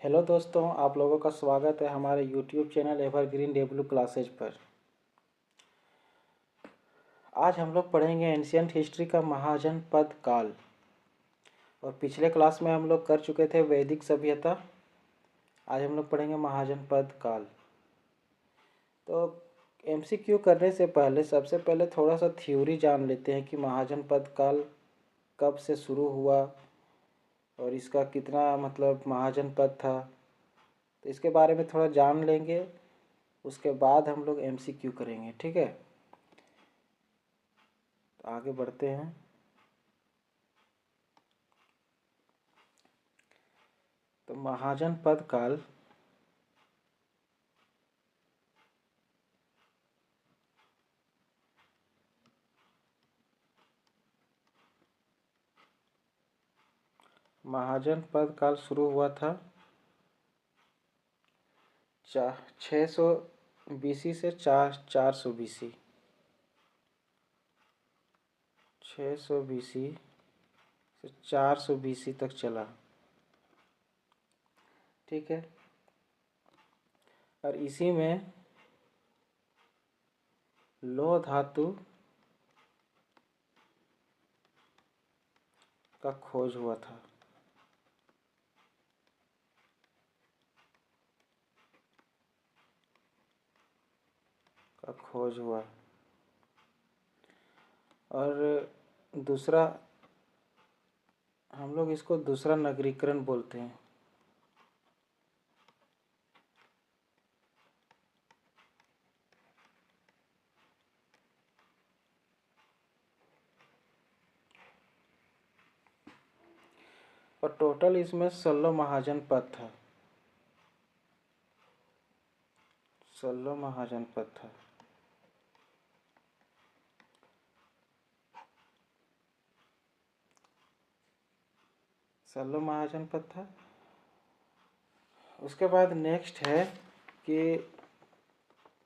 Hello दोस्तों, आप लोगों का स्वागत है हमारे यूट्यूब चैनल एवरग्रीन डेब्लू क्लासेज पर। आज हम लोग पढ़ेंगे एंशियंट हिस्ट्री का महाजनपद काल। और पिछले क्लास में हम लोग कर चुके थे वैदिक सभ्यता। आज हम लोग पढ़ेंगे महाजनपद काल। तो एमसीक्यू करने से पहले सबसे पहले थोड़ा सा थ्योरी जान लेते हैं कि महाजनपद काल कब से शुरू हुआ और इसका कितना महाजनपद था। तो इसके बारे में थोड़ा जान लेंगे, उसके बाद हम लोग एमसीक्यू करेंगे। ठीक है, तो आगे बढ़ते हैं। तो महाजनपद काल महाजनपद काल शुरू हुआ था 600 बीसी से 400 बीसी। 600 बीसी से 400 बीसी तक चला। ठीक है, और इसी में लौह धातु का खोज हुआ था। और दूसरा, हम लोग इसको दूसरा नगरीकरण बोलते हैं। और टोटल इसमें 16 महाजनपद था। 16 महाजनपद था। उसके बाद नेक्स्ट है कि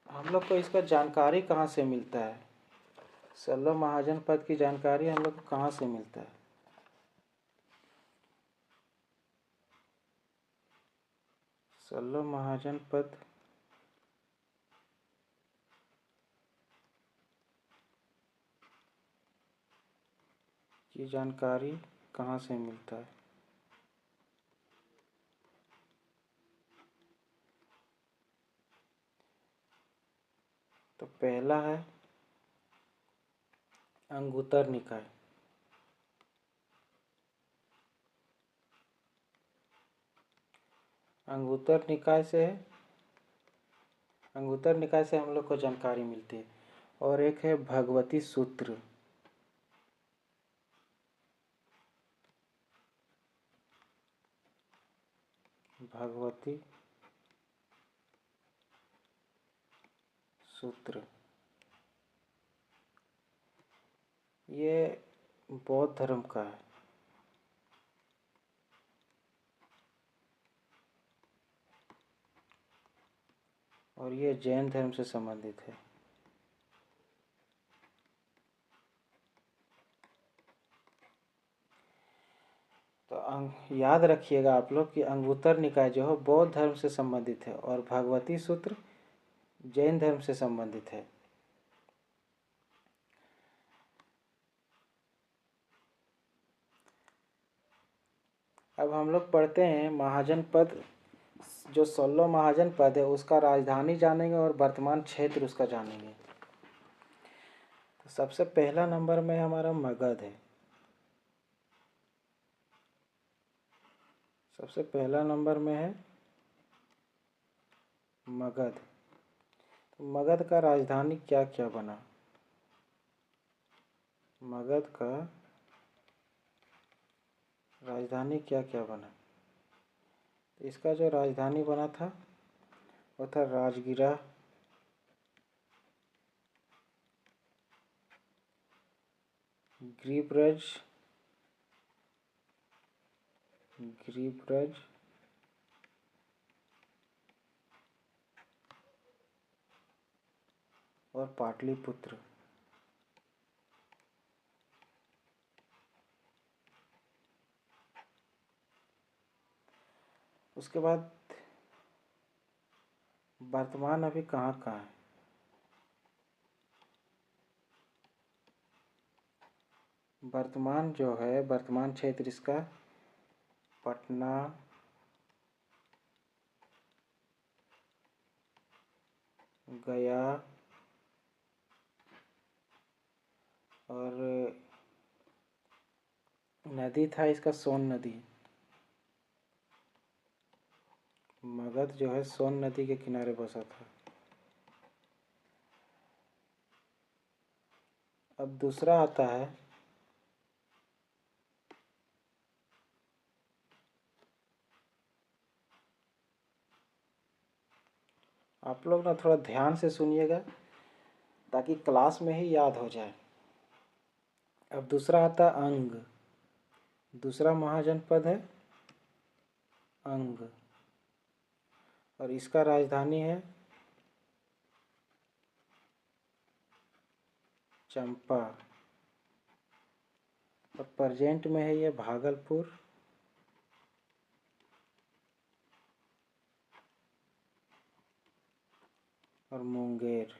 हम लोग को इसका जानकारी कहाँ से मिलता है। 16 महाजनपद की जानकारी हम लोग को कहाँ से मिलता है। 16 महाजनपद की जानकारी कहाँ से मिलता है। तो पहला है अंगुत्तर निकाय। अंगुत्तर निकाय से हम लोग को जानकारी मिलती है। और एक है भगवती सूत्र। भगवती सूत्र ये बौद्ध धर्म का है। और ये जैन धर्म से संबंधित है। तो याद रखिएगा आप लोग कि अंगुत्तर निकाय जो है बौद्ध धर्म से संबंधित है और भगवती सूत्र जैन धर्म से संबंधित है। अब हम लोग पढ़ते हैं महाजनपद। जो 16 महाजनपद है उसका राजधानी जानेंगे और वर्तमान क्षेत्र उसका जानेंगे। तो सबसे पहला नंबर में हमारा मगध है। सबसे पहला नंबर में है मगध। तो मगध का राजधानी क्या क्या बना। मगध का राजधानी क्या क्या बना। इसका जो राजधानी बना था वो था राजगिरा, गिरिब्रज, और पाटलिपुत्र। उसके बाद वर्तमान अभी कहाँ कहाँ है। वर्तमान जो है, वर्तमान क्षेत्र इसका पटना, गया और नदी था इसका सोन नदी। मगध जो है सोन नदी के किनारे बसा था। अब दूसरा आता है आप लोग ना थोड़ा ध्यान से सुनिएगा ताकि क्लास में ही याद हो जाए। अब दूसरा आता है अंग। दूसरा महाजनपद है अंग और इसका राजधानी है चंपा और प्रेजेंट में है ये भागलपुर और मुंगेर।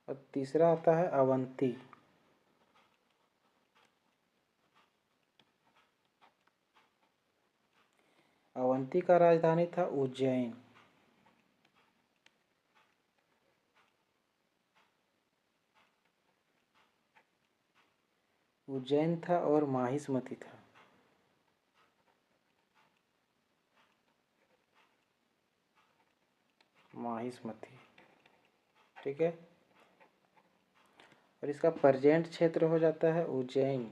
और तीसरा आता है अवंती। अवंती का राजधानी था उज्जैन। उज्जैन था और माहिष्मति था। माहिष्मति, ठीक है। और इसका प्रेजेंट क्षेत्र हो जाता है उज्जैन।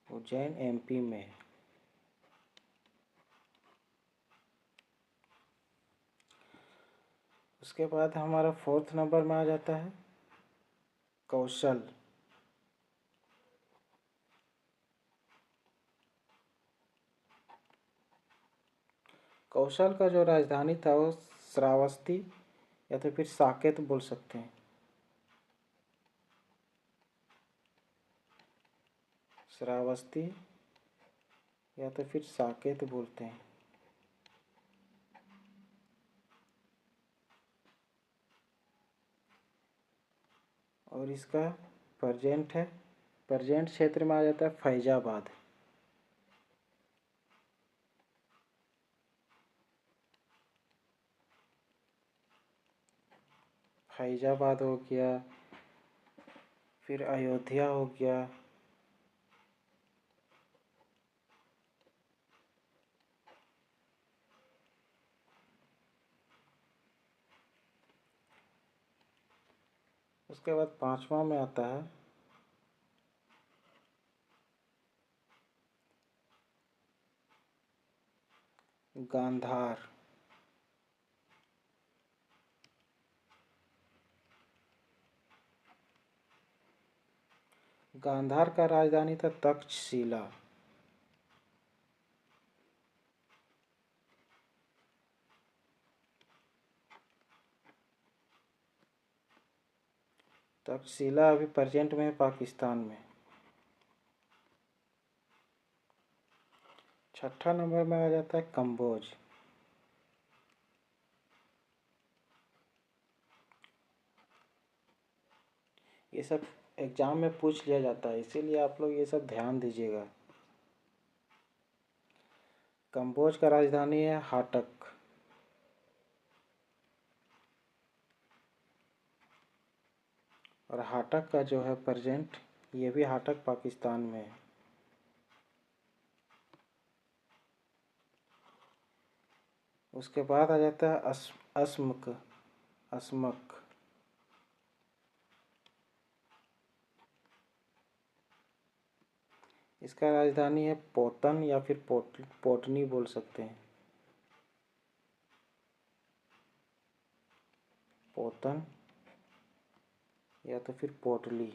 उज्जैन एमपी में। उसके बाद हमारा 4th नंबर में आ जाता है कौशल। कौशल का जो राजधानी था वो श्रावस्ती या तो फिर साकेत बोल सकते हैं। श्रावस्ती या तो फिर साकेत बोलते हैं। और इसका प्रेजेंट है, प्रेजेंट क्षेत्र में आ जाता है फैजाबाद। फैजाबाद हो गया, फिर अयोध्या हो गया, उसके बाद 5वां में आता है गांधार। गांधार का राजधानी था तक्षशिला। तक्षशिला अभी प्रेजेंट में है पाकिस्तान में। 6ठा नंबर में आ जाता है कम्बोज। ये सब एग्जाम में पूछ लिया जाता है, इसीलिए आप लोग ये सब ध्यान दीजिएगा। कम्बोज का राजधानी है हाटक। और हाटक का जो है प्रेजेंट, ये भी हाटक पाकिस्तान में है। उसके बाद आ जाता है अस्मक। इसका राजधानी है पोतन या फिर पोटनी बोल सकते हैं। पोतन या तो फिर पोटली।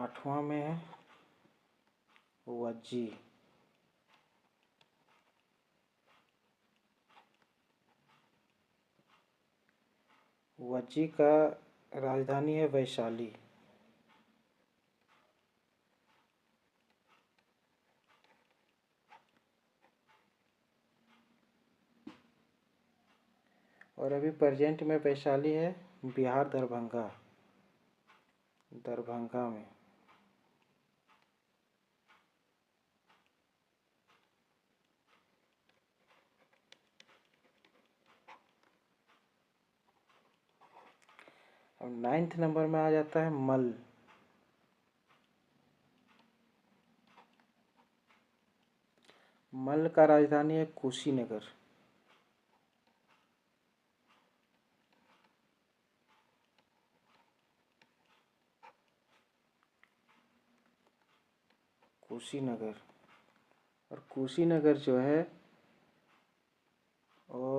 8वां में है वज्जी। वज्जी का राजधानी है वैशाली। और अभी प्रेजेंट में वैशाली है बिहार दरभंगा में। अब 9th नंबर में आ जाता है मल। मल का राजधानी है कुशीनगर। कुशीनगर। और कुशीनगर जो है वो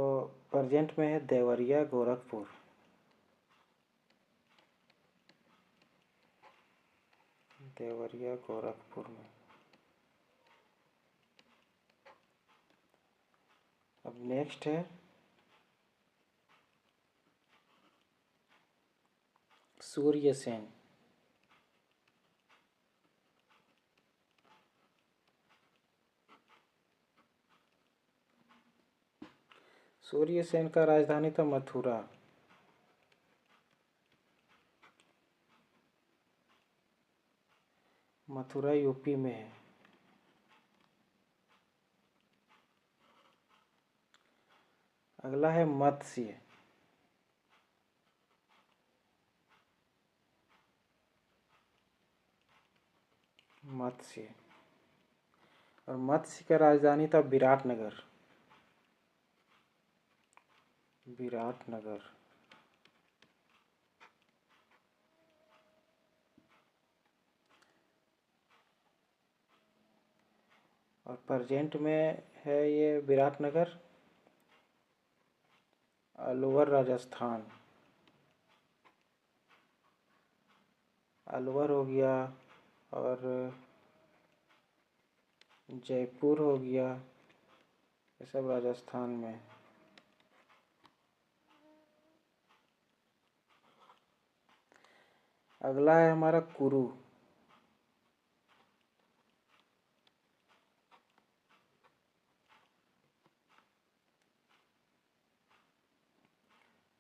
प्रेजेंट में है देवरिया गोरखपुर। देवरिया गोरखपुर में। अब नेक्स्ट है सूर्यसेन। सूर्यसेन का राजधानी था मथुरा। मथुरा यूपी में है। अगला है मत्स्य। मत्स्य। और मत्स्य का राजधानी था विराटनगर। विराटनगर। और प्रेजेंट में है ये विराटनगर अलवर राजस्थान। अलवर हो गया और जयपुर हो गया, ये सब राजस्थान में। अगला है हमारा कुरु।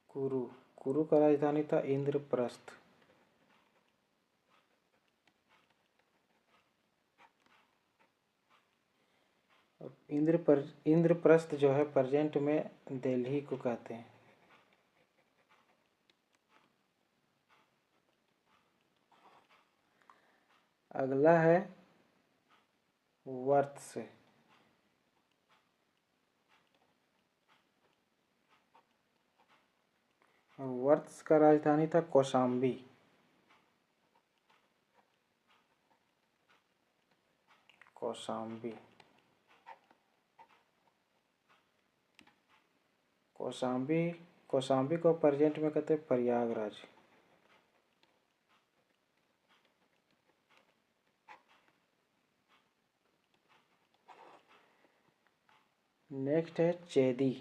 कुरु। कुरु का राजधानी था इंद्रप्रस्थ। इंद्रप्रस्थ जो है प्रेजेंट में दिल्ली को कहते हैं। अगला है वत्स। वत्स का राजधानी था कौशाम्बी। कौशाम्बी। कौशाम्बी। कौशाम्बी को प्रेजेंट में कहते हैं प्रयागराज। नेक्स्ट है चेदी।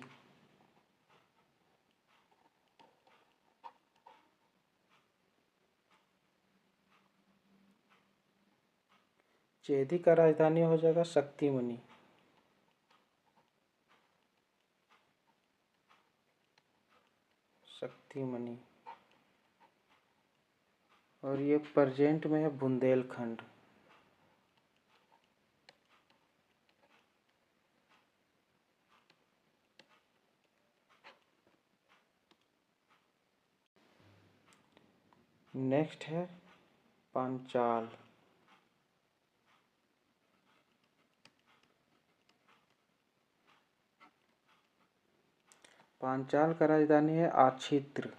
चेदी का राजधानी हो जाएगा शक्तिमणि। शक्तिमणि। और ये प्रेजेंट में है बुंदेलखंड। नेक्स्ट है पांचाल। पांचाल का राजधानी है आछित्र।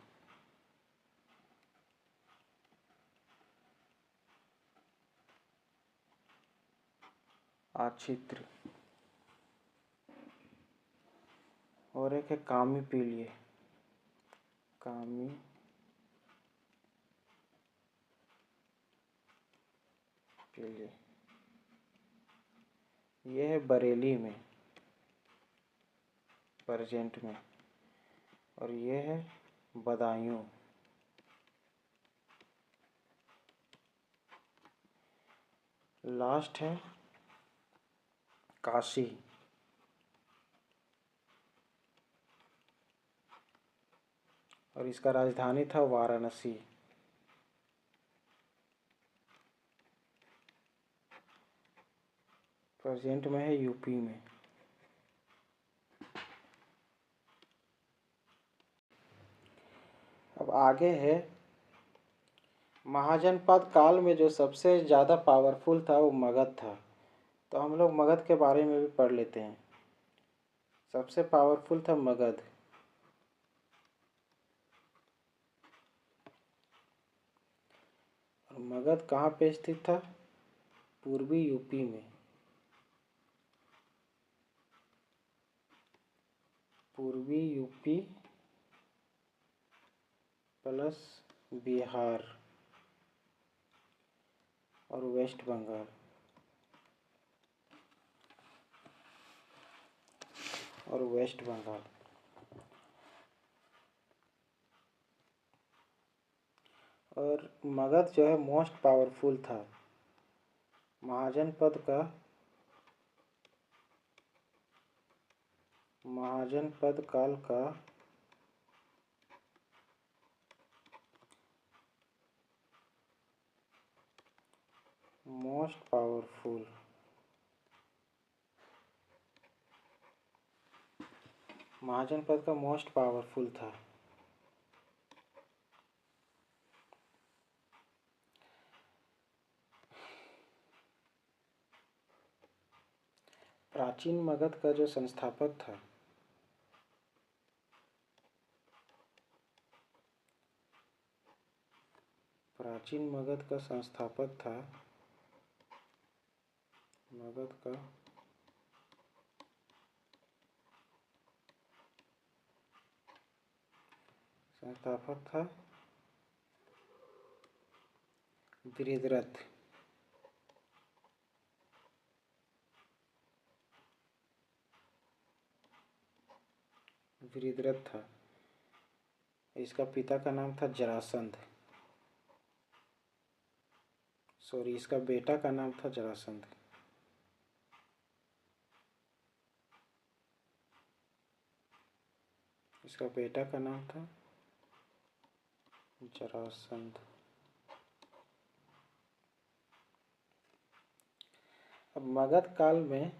आछित्र। और एक है कामी पीलिए। कामी के लिए। ये है बरेली में, प्रेजेंट में, और ये है बदायूं। लास्ट है काशी, और इसका राजधानी था वाराणसी। प्रेजेंट में है यूपी में। अब आगे है महाजनपद काल में जो सबसे ज़्यादा पावरफुल था वो मगध था। तो हम लोग मगध के बारे में भी पढ़ लेते हैं। सबसे पावरफुल था मगध। और मगध कहाँ पे स्थित था? पूर्वी यूपी में। पूर्वी यूपी प्लस बिहार और वेस्ट बंगाल। और मगध जो है मोस्ट पावरफुल था। महाजनपद काल का मोस्ट पावरफुल था। प्राचीन मगध का जो संस्थापक था मगध का संस्थापक था वृषद्रथ था। इसका पिता का नाम था जरासंध। इसका बेटा का नाम था जरासंध। इसका बेटा का नाम था जरासंध। अब मगध काल में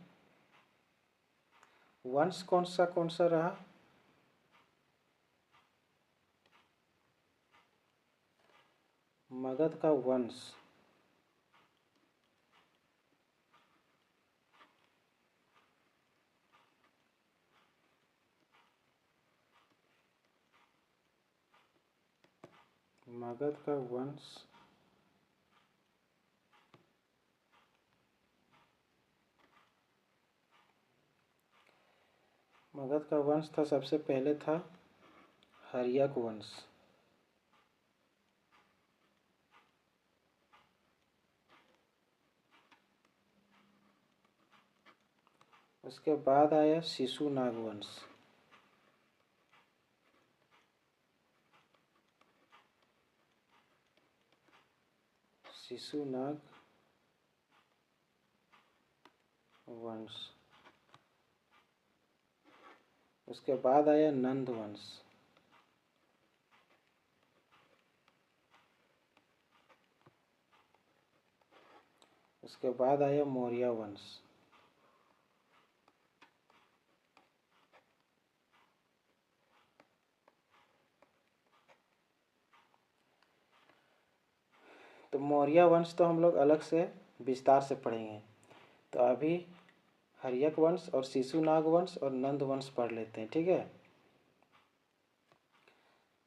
वंश कौन सा रहा? मगध का वंश मगध का वंश था, सबसे पहले था हर्यक वंश। उसके बाद आया शिशुनाग वंश। उसके बाद आया नंद वंश। उसके बाद आया मौर्य वंश। तो मौर्य वंश तो हम लोग अलग से विस्तार से पढ़ेंगे। तो अभी हर्यक वंश और शिशुनाग वंश और नंद वंश पढ़ लेते हैं, ठीक है।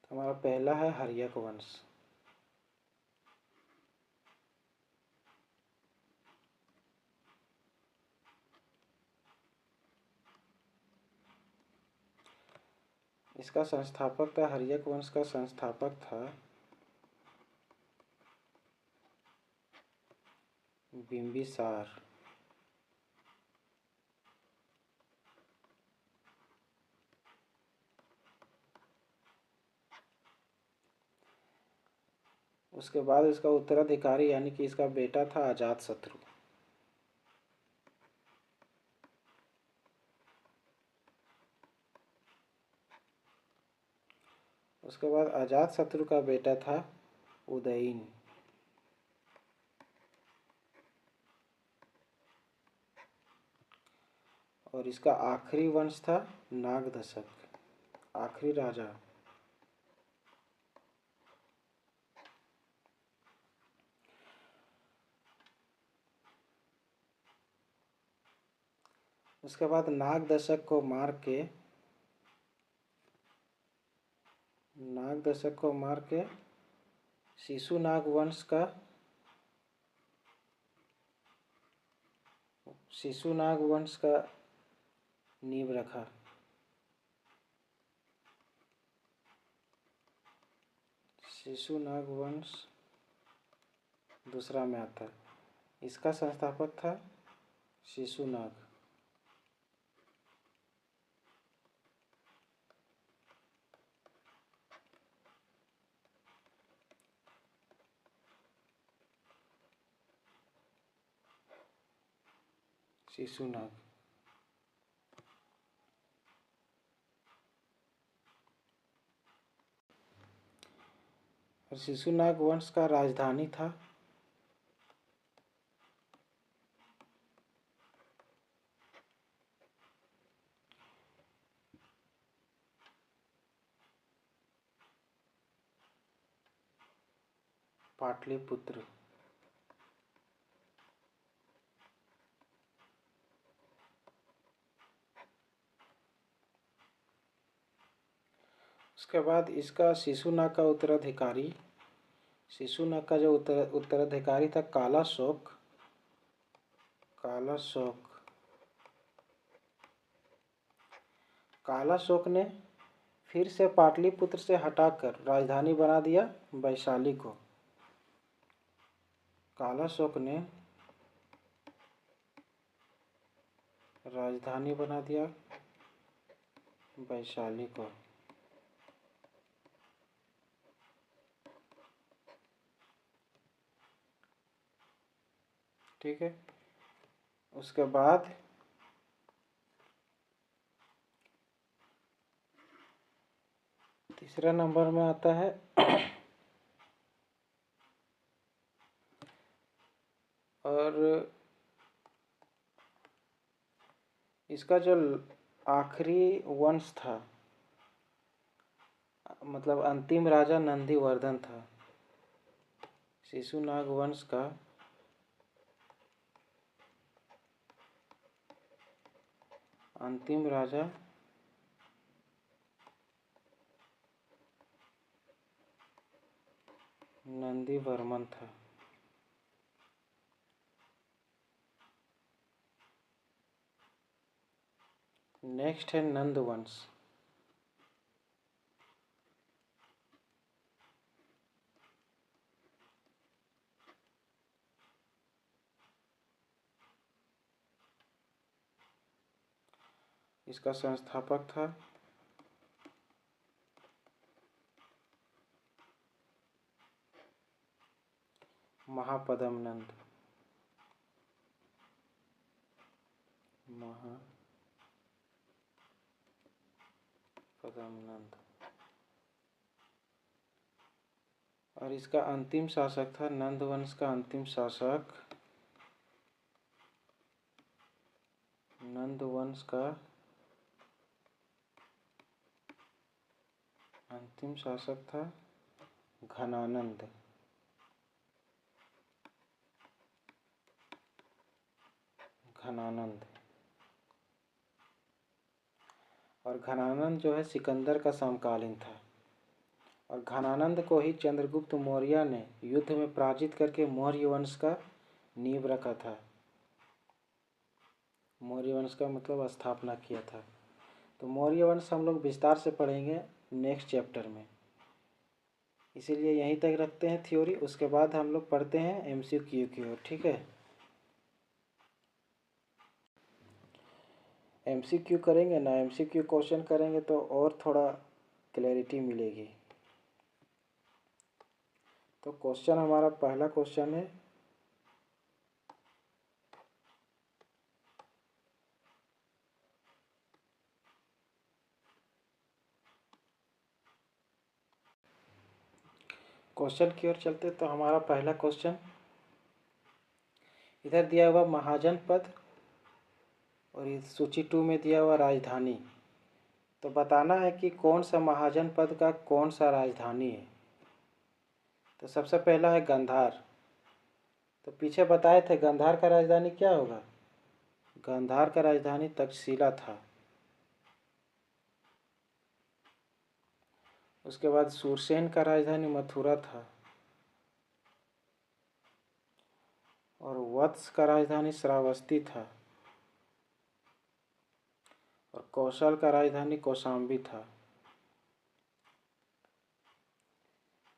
तो हमारा पहला है हर्यक वंश। इसका संस्थापक था, हर्यक वंश का संस्थापक था बिंबिसार। उसके बाद इसका उत्तराधिकारी यानी कि इसका बेटा था अजातशत्रु। उसके बाद अजातशत्रु का बेटा था उदयीन। और इसका आखिरी वंश था नागदशक, आखिरी राजा। उसके बाद नागदशक को मार के शिशुनाग वंश का नींव रखा। शिशुनाग वंश दूसरा में आता है। इसका संस्थापक था शिशुनाग। शिशुनाग। और शिशुनाग वंश का राजधानी था पाटलिपुत्र। उसके बाद इसका शिशुनाग का जो उत्तराधिकारी था कालाशोक। कालाशोक ने फिर से पाटलिपुत्र से हटाकर राजधानी बना दिया वैशाली को। कालाशोक ने राजधानी बना दिया वैशाली को। ठीक है। उसके बाद तीसरे नंबर में आता है और इसका जो आखिरी वंश था, मतलब अंतिम राजा नंदीवर्धन था। शिशुनाग वंश का अंतिम राजा नंदीवर्मन था। नेक्स्ट है नंद वंश। इसका संस्थापक था महापद्म नंद। और इसका अंतिम शासक था नंद वंश का अंतिम शासक था घनानंद। और घनानंद जो है सिकंदर का समकालीन था। और घनानंद को ही चंद्रगुप्त मौर्य ने युद्ध में पराजित करके मौर्य वंश का नींव रखा था। मौर्य वंश का मतलब स्थापना किया था। तो मौर्य वंश हम लोग विस्तार से पढ़ेंगे नेक्स्ट चैप्टर में, इसीलिए यहीं तक रखते हैं थ्योरी। उसके बाद हम लोग पढ़ते हैं MCQ की ओर। ठीक है। एमसीक्यू करेंगे ना, एमसीक्यू क्वेश्चन करेंगे तो और थोड़ा क्लैरिटी मिलेगी। तो क्वेश्चन हमारा पहला क्वेश्चन है, क्वेश्चन की ओर चलते तो हमारा पहला क्वेश्चन इधर दिया हुआ महाजन पद और इस सूची 2 में दिया हुआ राजधानी। तो बताना है कि कौन सा महाजन पद का कौन सा राजधानी है। तो सबसे पहला है गांधार। तो पीछे बताए थे गांधार का राजधानी क्या होगा। गांधार का राजधानी तक्षशिला था। उसके बाद सूरसेन का राजधानी मथुरा था और वत्स का राजधानी श्रावस्ती था और कौशल का राजधानी कौशाम्बी था।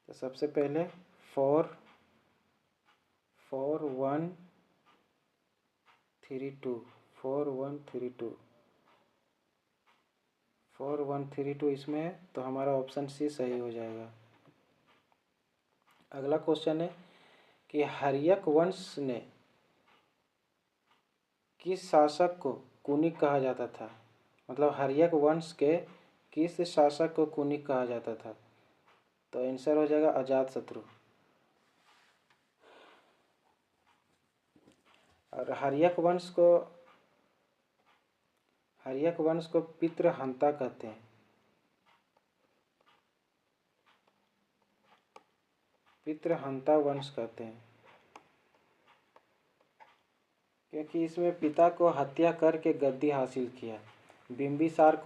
तो सबसे पहले 4132 इसमें है, तो हमारा ऑप्शन सी सही हो जाएगा। अगला क्वेश्चन है कि हर्यक वंश ने किस शासक को कुनिक कहा जाता था। मतलब हर्यक वंश के किस शासक को कुनिक कहा जाता था। तो आंसर हो जाएगा अजातशत्रु। और हर्यक वंश को पितृहंता कहते हैं। पितृहंता वंश कहते हैं क्योंकि इसमें पिता को हत्या करके गद्दी हासिल किया। बिंबिसार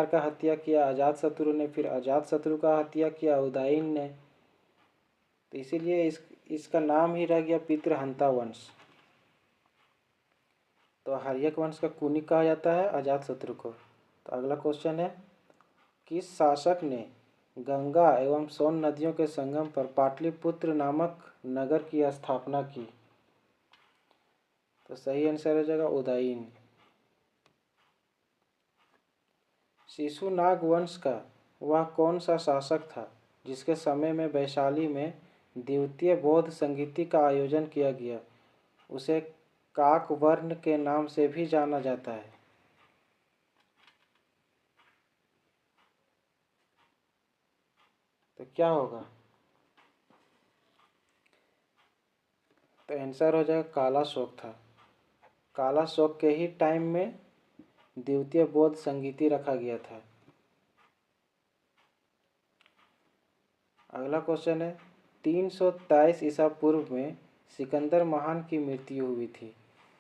का हत्या किया अजातशत्रु ने, फिर अजातशत्रु का हत्या किया उदयन ने। तो इसीलिए इसका नाम ही रह गया पितृहंता वंश। तो हर्यक वंश का कुनिक कहा जाता है अजातशत्रु को। तो अगला क्वेश्चन है, किस शासक ने गंगा एवं सोन नदियों के संगम पर पाटलिपुत्र नामक नगर की स्थापना की। तो सही आंसर हो जाएगा उदयन। शिशुनाग वंश का वह कौन सा शासक था जिसके समय में वैशाली में द्वितीय बौद्ध संगीति का आयोजन किया गया। उसे काकवर्ण के नाम से भी जाना जाता है। तो क्या होगा। तो आंसर हो जाएगा कालाशोक था। कालाशोक के ही टाइम में द्वितीय बौद्ध संगीति रखा गया था। अगला क्वेश्चन है, 323 ईसा पूर्व में सिकंदर महान की मृत्यु हुई थी।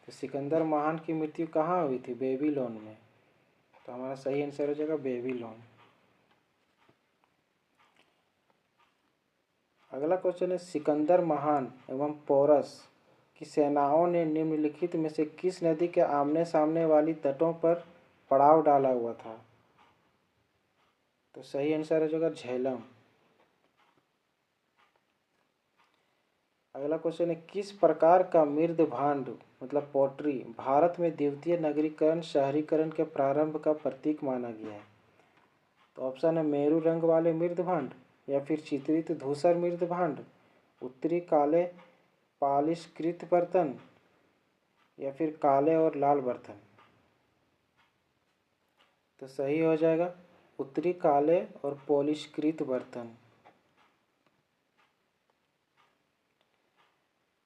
तो सिकंदर महान की मृत्यु कहाँ हुई थी। बेबीलोन में। तो हमारा सही आंसर हो जाएगा बेबीलोन। अगला क्वेश्चन है, सिकंदर महान एवं पोरस की सेनाओं ने निम्नलिखित में से किस नदी के आमने सामने वाली तटों पर पड़ाव डाला हुआ था। तो सही आंसर हो जाएगा झेलम। अगला क्वेश्चन है, किस प्रकार का मृद भांड मतलब पोट्री भारत में द्वितीय नगरीकरण शहरीकरण के प्रारंभ का प्रतीक माना गया है। तो ऑप्शन है मेरू रंग वाले मृद भांड, या फिर चित्रित धूसर मृद भांड, उत्तरी काले पालिशकृत बर्तन, या फिर काले और लाल बर्तन। तो सही हो जाएगा उत्तरी काले और पॉलिशकृत बर्तन।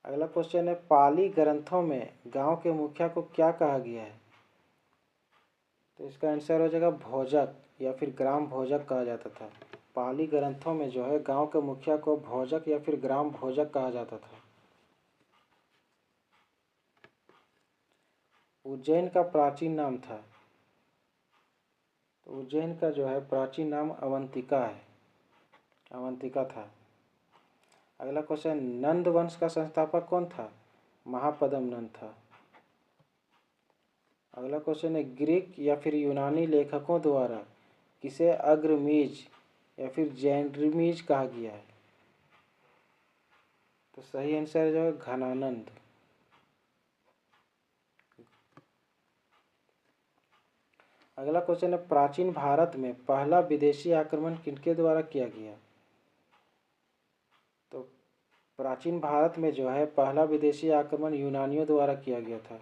अगला क्वेश्चन है, पाली ग्रंथों में गांव के मुखिया को क्या कहा गया है। तो इसका आंसर हो जाएगा भोजक या फिर ग्राम भोजक कहा जाता था। पाली ग्रंथों में जो है गांव के मुखिया को भोजक या फिर ग्राम भोजक कहा जाता था। उज्जैन का प्राचीन नाम था। तो उज्जैन का जो है प्राचीन नाम अवंतिका है, अवंतिका था। अगला क्वेश्चन, नंद वंश का संस्थापक कौन था। महापद्म नंद था। अगला क्वेश्चन है, ग्रीक या फिर यूनानी लेखकों द्वारा किसे अग्रमीज या फिर जैनरिमीज कहा गया है। तो सही आंसर जो है घनानंद। अगला क्वेश्चन है, प्राचीन भारत में पहला विदेशी आक्रमण किनके द्वारा किया गया? तो प्राचीन भारत में जो है पहला विदेशी आक्रमण यूनानियों द्वारा किया गया था।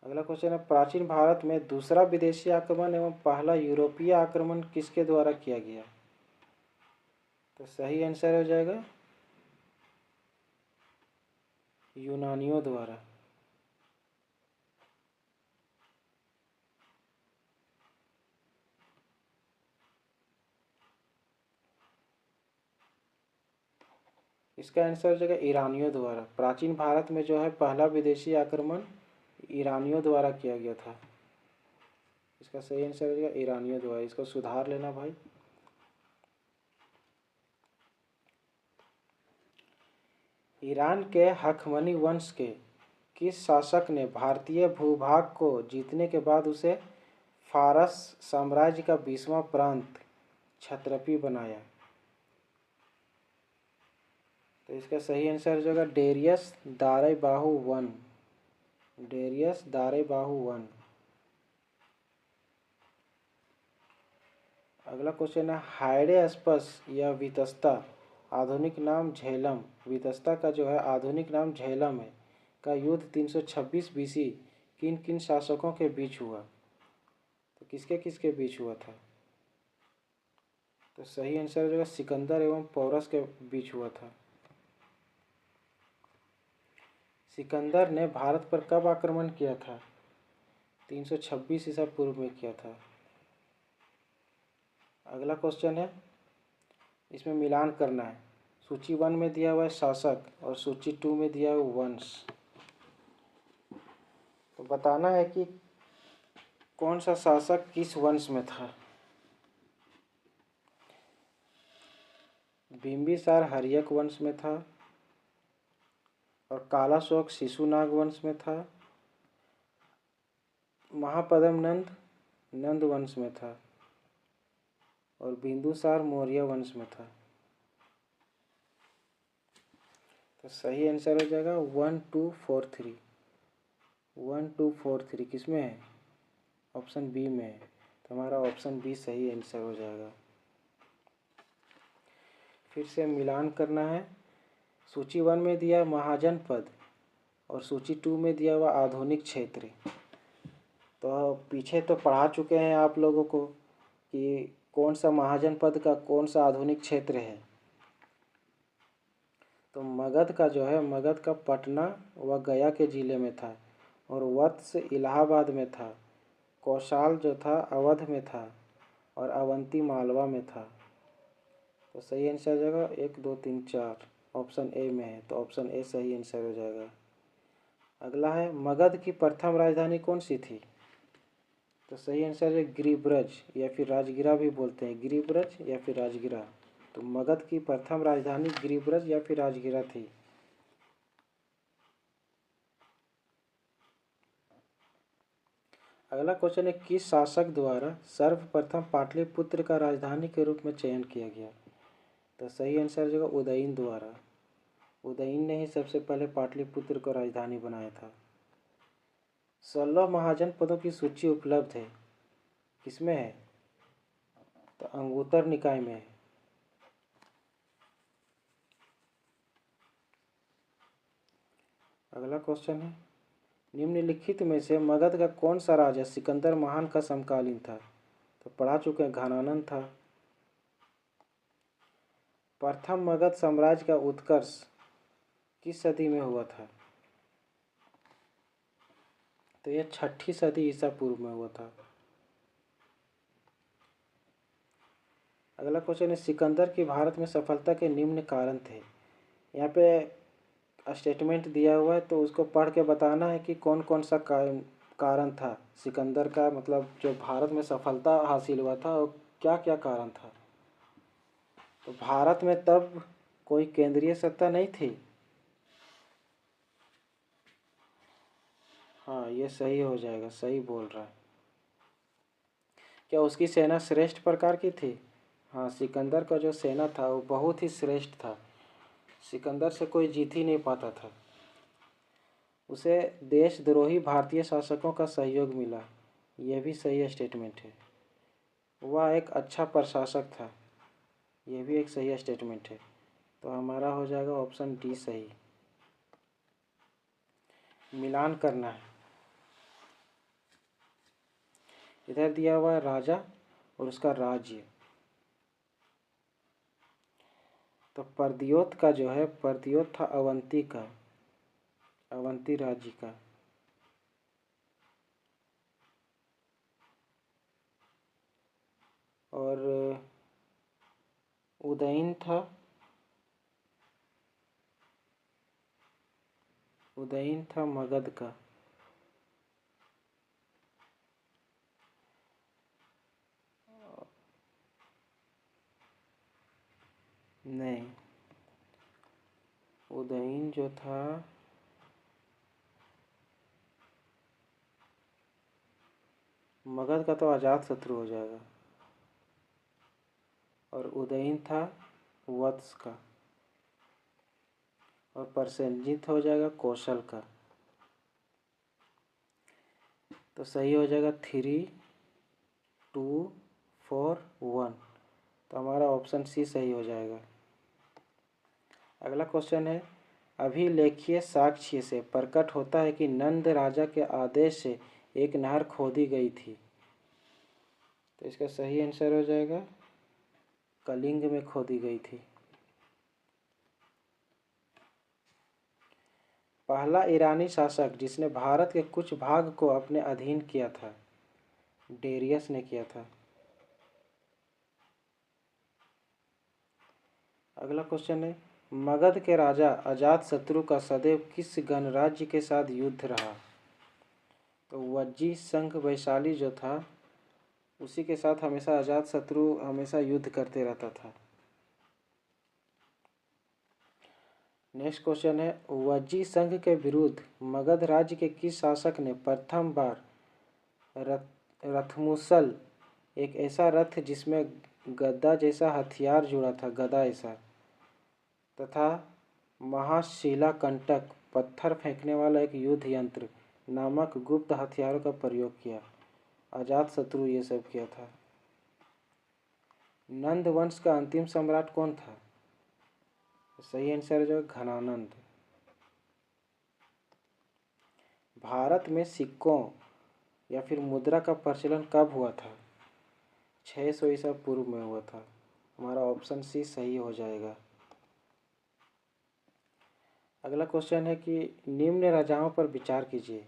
अगला क्वेश्चन है, प्राचीन भारत में दूसरा विदेशी आक्रमण एवं पहला यूरोपीय आक्रमण किसके द्वारा किया गया? तो सही आंसर हो जाएगा यूनानियों द्वारा। इसका आंसर हो जाएगा ईरानियों द्वारा। प्राचीन भारत में जो है पहला विदेशी आक्रमण ईरानियों द्वारा किया गया था। इसका सही आंसर हो जाएगा ईरानियों द्वारा। इसको सुधार लेना भाई। ईरान के हखमनी वंश के किस शासक ने भारतीय भूभाग को जीतने के बाद उसे फारस साम्राज्य का 20वां प्रांत क्षत्रपी बनाया? तो इसका सही आंसर हो जाएगा डेरियस दारेबाहु वन। डेरियस दारेबाहु वन। अगला क्वेश्चन है, हायडेस्पस या वितस्ता आधुनिक नाम झेलम, वितस्ता का जो है आधुनिक नाम झेलम है, का युद्ध 326 बीसी किन किन शासकों के बीच हुआ? तो किसके किसके बीच हुआ था? तो सही आंसर हो जाएगा सिकंदर एवं पोरस के बीच हुआ था। सिकंदर ने भारत पर कब आक्रमण किया था? 326 ईसा पूर्व में किया था। अगला क्वेश्चन है, इसमें मिलान करना है। सूची 1 में दिया हुआ है शासक और सूची 2 में दिया हुआ वंश। तो बताना है कि कौन सा शासक किस वंश में था। बिंबिसार हर्यक वंश में था और कालाशोक शिशुनाग वंश में था। महापद्म नंद नंद वंश में था और बिंदुसार मौर्य वंश में था। तो सही आंसर हो जाएगा 1 2 4 3। 1 2 4 3 किस में है? ऑप्शन बी में है। तो हमारा ऑप्शन बी सही आंसर हो जाएगा। फिर से मिलान करना है। सूची 1 में दिया महाजन पद और सूची 2 में दिया हुआ आधुनिक क्षेत्र। तो पीछे तो पढ़ा चुके हैं आप लोगों को कि कौन सा महाजन पद का कौन सा आधुनिक क्षेत्र है। तो मगध का जो है मगध का पटना व गया के ज़िले में था और वत्स इलाहाबाद में था। कौशाल जो था अवध में था और अवंती मालवा में था। तो सही आंसर हो जाएगा 1 2 3 4 ऑप्शन ए में है। तो ऑप्शन ए सही आंसर हो जाएगा। अगला है, मगध की प्रथम राजधानी कौन सी थी? तो सही आंसर है गिरिब्रज या फिर राजगिरा भी बोलते हैं, गिरिब्रज या फिर राजगिरा। तो मगध की प्रथम राजधानी गिरिब्रज या फिर राजगिरा थी। अगला क्वेश्चन है, किस शासक द्वारा सर्वप्रथम पाटलिपुत्र का राजधानी के रूप में चयन किया गया? तो सही आंसर हो जाएगा उदयन द्वारा। उदयन ने ही सबसे पहले पाटलिपुत्र को राजधानी बनाया था। 16 महाजन पदों की सूची उपलब्ध है, किसमें है? तो अंगुत्तर निकाय में है। अगला क्वेश्चन है, निम्नलिखित में से मगध का कौन सा राजा सिकंदर महान का समकालीन था? तो पढ़ा चुके हैं, घनानंद था। प्रथम मगध साम्राज्य का उत्कर्ष किस सदी में हुआ था? तो यह 6ठी सदी ईसा पूर्व में हुआ था। अगला क्वेश्चन है, सिकंदर की भारत में सफलता के निम्न कारण थे। यहाँ पे स्टेटमेंट दिया हुआ है तो उसको पढ़ के बताना है कि कौन कौन सा कारण था सिकंदर का, मतलब जो भारत में सफलता हासिल हुआ था और क्या क्या कारण था। तो भारत में तब कोई केंद्रीय सत्ता नहीं थी। हाँ, ये सही हो जाएगा, सही बोल रहा है। क्या उसकी सेना श्रेष्ठ प्रकार की थी? हाँ, सिकंदर का जो सेना था वो बहुत ही श्रेष्ठ था। सिकंदर से कोई जीत ही नहीं पाता था। उसे देशद्रोही भारतीय शासकों का सहयोग मिला। यह भी सही स्टेटमेंट है। वह एक अच्छा प्रशासक था। यह भी एक सही स्टेटमेंट है। तो हमारा हो जाएगा ऑप्शन डी सही। मिलान करना है। इधर दिया हुआ है राजा और उसका राज्य। तो परदियोत का जो है, परदियोत था अवंती का, अवंती राज्य का। और उदयन था, उदयन था मगध का। नहीं, उदयन जो था मगध का तो अजात शत्रु हो जाएगा। और उदयन था वत्स का। और प्रसेनजीत हो जाएगा कौशल का। तो सही हो जाएगा 3, 2, 4, 1। तो हमारा ऑप्शन सी सही हो जाएगा। अगला क्वेश्चन है, अभिलेखीय साक्ष्य से प्रकट होता है कि नंद राजा के आदेश से एक नहर खोदी गई थी। तो इसका सही आंसर हो जाएगा कलिंग में खोदी गई थी। पहला ईरानी शासक जिसने भारत के कुछ भाग को अपने अधीन किया था, डेरियस ने किया था। अगला क्वेश्चन है, मगध के राजा अजातशत्रु का सदैव किस गणराज्य के साथ युद्ध रहा? तो वज्जी संघ वैशाली जो था उसी के साथ हमेशा अजातशत्रु हमेशा युद्ध करते रहता था। नेक्स्ट क्वेश्चन है, वज्जी संघ के विरुद्ध मगध राज्य के किस शासक ने प्रथम बार रथमुसल, एक ऐसा रथ जिसमें गदा जैसा हथियार जुड़ा था, गदा ऐसा, तथा महाशिलाकंटक, पत्थर फेंकने वाला एक युद्ध यंत्र नामक गुप्त हथियारों का प्रयोग किया? अजातशत्रु ये सब किया था। नंद वंश का अंतिम सम्राट कौन था? सही आंसर जो घनानंद। भारत में सिक्कों या फिर मुद्रा का प्रचलन कब हुआ था? 600 ईसा पूर्व में हुआ था। हमारा ऑप्शन सी सही हो जाएगा। अगला क्वेश्चन है कि निम्न राजाओं पर विचार कीजिए।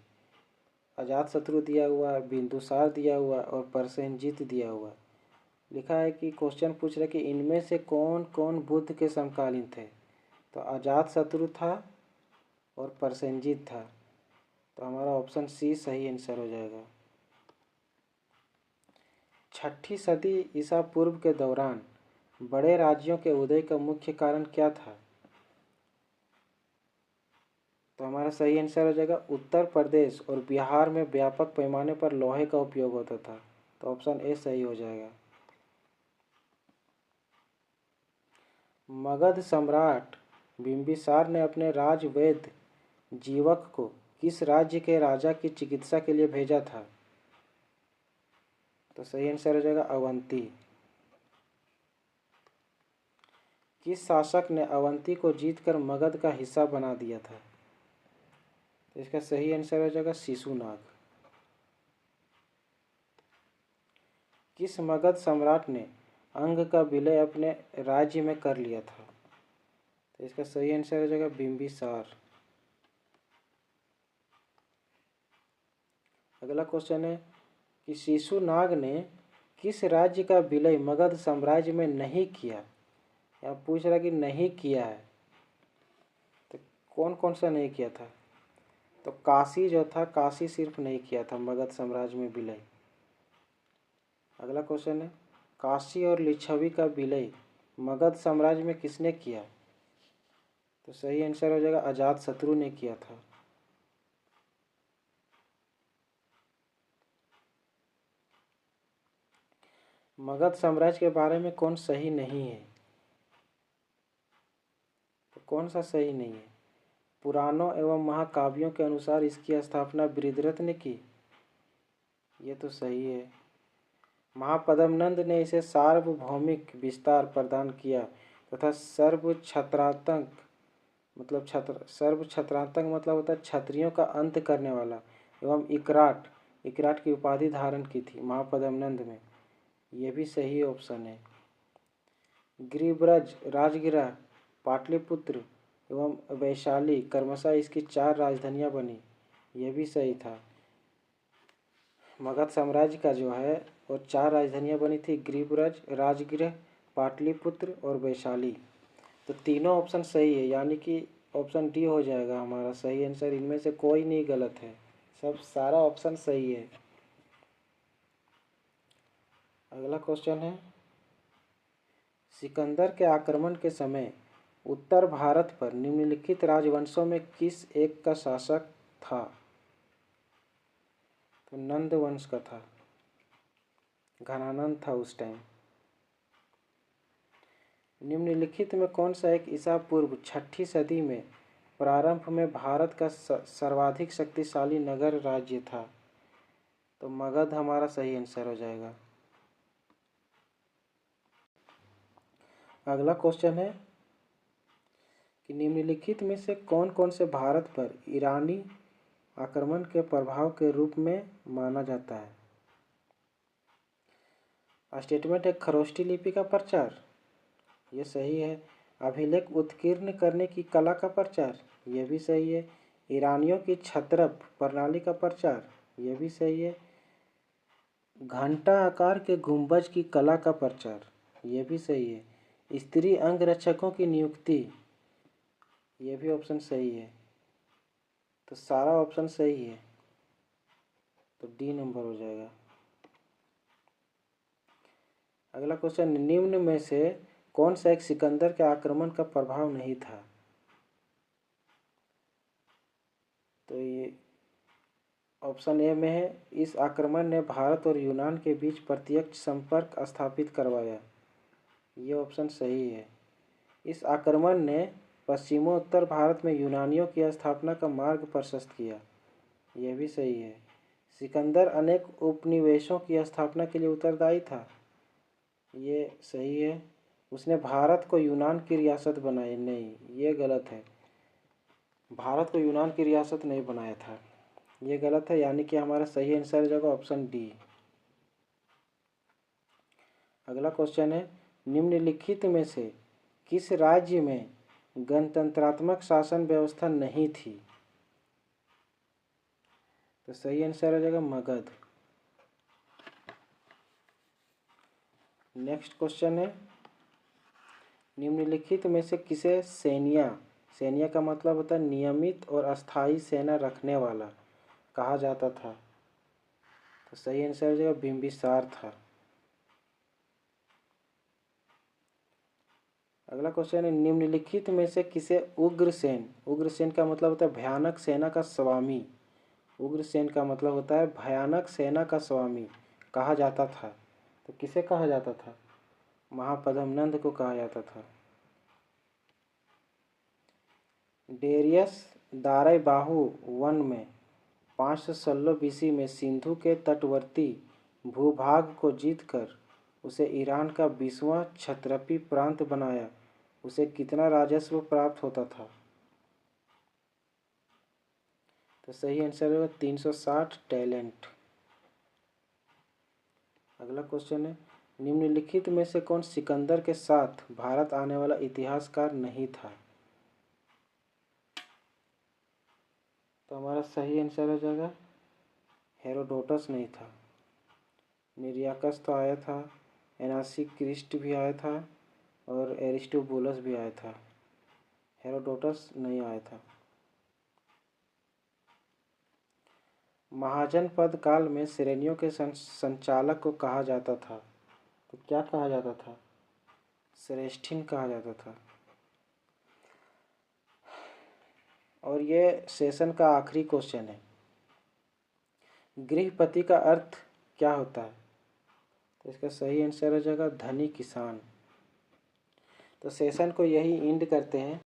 अजातशत्रु दिया हुआ, बिंदुसार दिया हुआ और प्रसेनजीत दिया हुआ। लिखा है कि क्वेश्चन पूछ रहा है कि इनमें से कौन कौन बुद्ध के समकालीन थे? तो अजातशत्रु था और प्रसेनजीत था। तो हमारा ऑप्शन सी सही आंसर हो जाएगा। 6ठी सदी ईसा पूर्व के दौरान बड़े राज्यों के उदय का मुख्य कारण क्या था? तो हमारा सही आंसर हो जाएगा उत्तर प्रदेश और बिहार में व्यापक पैमाने पर लोहे का उपयोग होता था। तो ऑप्शन ए सही हो जाएगा। मगध सम्राट बिंबिसार ने अपने राजवैद्य जीवक को किस राज्य के राजा की चिकित्सा के लिए भेजा था? तो सही आंसर हो जाएगा अवंती। किस शासक ने अवंती को जीतकर मगध का हिस्सा बना दिया था? तो इसका सही आंसर हो जाएगा शिशुनाग। किस मगध सम्राट ने अंग का विलय अपने राज्य में कर लिया था? तो इसका सही आंसर हो जाएगा बिंबिसार। अगला क्वेश्चन है कि शिशुनाग ने किस राज्य का विलय मगध साम्राज्य में नहीं किया? या पूछ रहा कि नहीं किया है, तो कौन कौन सा नहीं किया था? तो काशी जो था, काशी सिर्फ नहीं किया था मगध साम्राज्य में विलय। अगला क्वेश्चन है, काशी और लिच्छवी का विलय मगध साम्राज्य में किसने किया? तो सही आंसर हो जाएगा अजातशत्रु ने किया था। मगध साम्राज्य के बारे में कौन सही नहीं है? तो कौन सा सही नहीं है? पुराणों एवं महाकाव्यों के अनुसार इसकी स्थापना बृहद्रथ ने की। ये तो सही है। महापद्मनंद ने इसे सार्वभौमिक विस्तार प्रदान किया तथा सर्व छत्रातंक मतलब होता है क्षत्रियों का अंत करने वाला एवं इकराट की उपाधि धारण की थी महापद्मनंद में। यह भी सही ऑप्शन है। गिरिब्रज, राजगिरा, पाटलिपुत्र एवं वैशाली क्रमशः इसकी 4 राजधानियां बनी। यह भी सही था। मगध साम्राज्य का जो है वो 4 राजधानियां बनी थी, गिरिब्रज, राजगिरा, पाटलिपुत्र और वैशाली। तो तीनों ऑप्शन सही है, यानी कि ऑप्शन डी हो जाएगा हमारा सही आंसर। इनमें से कोई नहीं गलत है, सब सारा ऑप्शन सही है। अगला क्वेश्चन है, सिकंदर के आक्रमण के समय उत्तर भारत पर निम्नलिखित राजवंशों में किस एक का शासक था? तो नंद वंश का था, घनानंद था उस टाइम। निम्नलिखित में कौन सा एक ईसा पूर्व 6ठी सदी में प्रारंभ में भारत का सर्वाधिक शक्तिशाली नगर राज्य था? तो मगध हमारा सही आंसर हो जाएगा। अगला क्वेश्चन है कि निम्नलिखित में से कौन कौन से भारत पर ईरानी आक्रमण के प्रभाव के रूप में माना जाता है? स्टेटमेंट है खरोष्टी लिपि का प्रचार, ये सही है। अभिलेख उत्कीर्ण करने की कला का प्रचार, यह भी सही है। ईरानियों की छत्रप प्रणाली का प्रचार, यह भी सही है। घंटा आकार के गुंबज की कला का प्रचार, यह भी सही है। स्त्री अंगरक्षकों की नियुक्ति, यह भी ऑप्शन सही है। तो सारा ऑप्शन सही है, तो डी नंबर हो जाएगा। अगला क्वेश्चन, निम्न में से कौन सा एक सिकंदर के आक्रमण का प्रभाव नहीं था? तो ये ऑप्शन ए में है, इस आक्रमण ने भारत और यूनान के बीच प्रत्यक्ष संपर्क स्थापित करवाया। ये ऑप्शन सही है। इस आक्रमण ने पश्चिमोत्तर भारत में यूनानियों की स्थापना का मार्ग प्रशस्त किया। यह भी सही है। सिकंदर अनेक उपनिवेशों की स्थापना के लिए उत्तरदायी था। ये सही है। उसने भारत को यूनान की रियासत बनाई, नहीं, ये गलत है। भारत को यूनान की रियासत नहीं बनाया था, ये गलत है। यानी कि हमारा सही आंसर हो जाएगा ऑप्शन डी। अगला क्वेश्चन है, निम्नलिखित में से किस राज्य में गणतंत्रात्मक शासन व्यवस्था नहीं थी? तो सही आंसर हो जाएगा मगध। नेक्स्ट क्वेश्चन है, निम्नलिखित में से किसे सेनिया का मतलब होता है नियमित और अस्थायी सेना रखने वाला कहा जाता था? तो सही आंसर हो जाएगा बिंबिसार था। अगला क्वेश्चन है, निम्नलिखित में से किसे उग्रसेन का मतलब होता है भयानक सेना का स्वामी, उग्रसेन का मतलब होता है भयानक सेना का स्वामी कहा जाता था? तो किसे कहा जाता था? महापद्मनंद को कहा जाता था। डेरियस दारैबाहु वन में 516 बीसी में सिंधु के तटवर्ती भूभाग को जीतकर उसे ईरान का 20वां क्षत्रपी प्रांत बनाया। उसे कितना राजस्व प्राप्त होता था? तो सही आंसर होगा 360 टैलेंट। अगला क्वेश्चन है, निम्नलिखित में से कौन सिकंदर के साथ भारत आने वाला इतिहासकार नहीं था? तो हमारा सही आंसर हो जाएगा हेरोडोटस नहीं था। निरियाकस तो आया था, एनासीक्रिस्ट भी आया था और एरिस्टोबुलस भी आया था। हेरोडोटस नहीं आया था। महाजनपद काल में श्रेणियों के संचालक को कहा जाता था? तो क्या कहा जाता था? श्रेष्ठिन कहा जाता था। और ये सेशन का आखिरी क्वेश्चन है, गृहपति का अर्थ क्या होता है? तो इसका सही आंसर हो जाएगा धनी किसान। तो सेशन को यही एंड करते हैं।